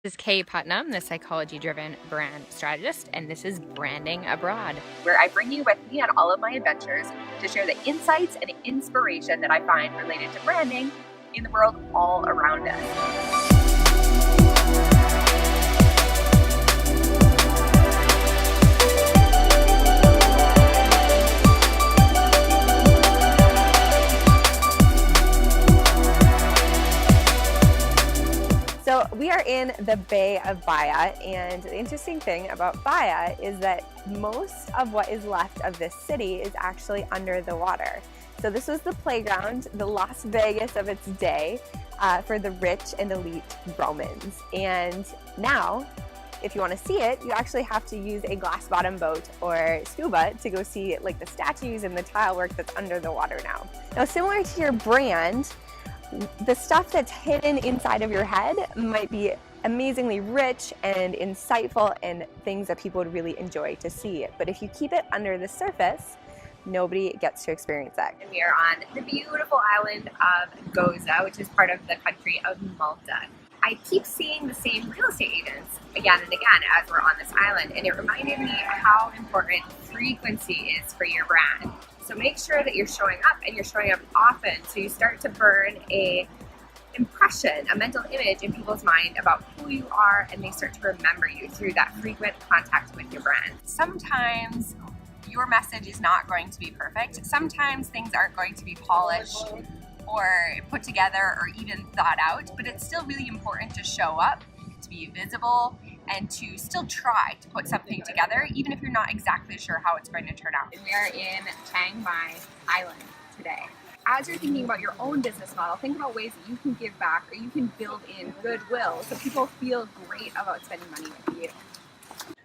This is Kaye, the psychology-driven brand strategist, and this is Branding Abroad, where I bring you with me on all of my adventures to share the insights and inspiration that I find related to branding in the world all around us. So we are in the Bay of Baia, and the interesting thing about Baia is that most of what is left of this city is actually under the water. So this was the playground, the Las Vegas of its day, for the rich and elite Romans. And now, if you want to see it, you actually have to use a glass bottom boat or scuba to go see like the statues and the tile work that's under the water now. Now, similar to your brand, the stuff that's hidden inside of your head might be amazingly rich and insightful and things that people would really enjoy to see. But if you keep it under the surface, nobody gets to experience that. And we are on the beautiful island of Goza, which is part of the country of Malta. I keep seeing the same real estate agents again and again as we're on this island, and it reminded me how important frequency is for your brand. So make sure that you're showing up, and you're showing up often, so you start to burn a impression, a mental image in people's mind about who you are, and they start to remember you through that frequent contact with your brand. Sometimes your message is not going to be perfect. Sometimes things aren't going to be polished or put together or even thought out, but it's still really important to show up, to be visible, and to still try to put something together, even if you're not exactly sure how it's going to turn out. We are in Chiang Mai Island today. As you're thinking about your own business model, think about ways that you can give back or you can build in goodwill so people feel great about spending money with you.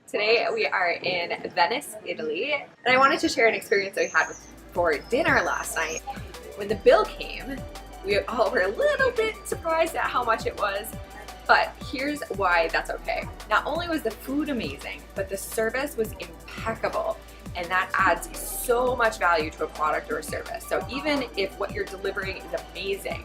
Today we are in Venice, Italy, and I wanted to share an experience that we had for dinner last night. When the bill came, we all were a little bit surprised at how much it was. But here's why that's okay. Not only was the food amazing, but the service was impeccable. And that adds so much value to a product or a service. So even if what you're delivering is amazing,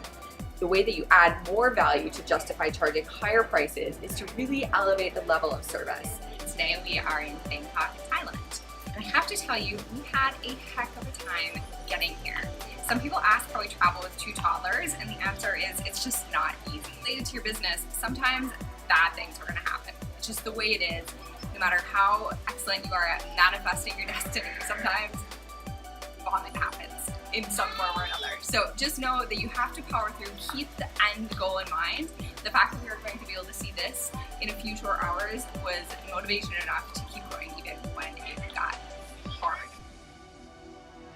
the way that you add more value to justify charging higher prices is to really elevate the level of service. Today we are in Bangkok, Thailand. And I have to tell you, we had a heck of a time getting here. Some people ask how we travel with two toddlers, and the answer is it's just not easy. Related to your business, sometimes bad things are going to happen. It's just the way it is. No matter how excellent you are at manifesting your destiny, sometimes vomit happens in some form or another. So just know that you have to power through, keep the end goal in mind. The fact that we were going to be able to see this in a few short hours was motivation enough to keep going even when it got hard.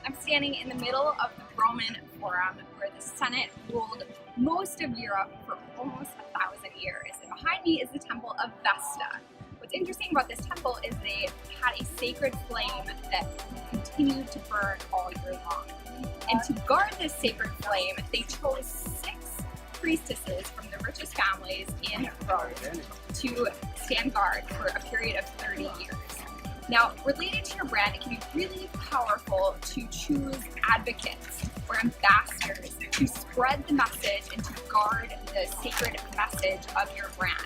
I'm standing in the middle of the Roman Forum, where the Senate ruled most of Europe for almost 1,000 years. And behind me is the Temple of Vesta. What's interesting about this temple is they had a sacred flame that continued to burn all year long. And to guard this sacred flame, they chose 6 priestesses from the richest families in Rome to stand guard for a period of 30 years. Now, related to your brand, it can be really powerful to choose advocates or ambassadors to spread the message and to guard the sacred message of your brand.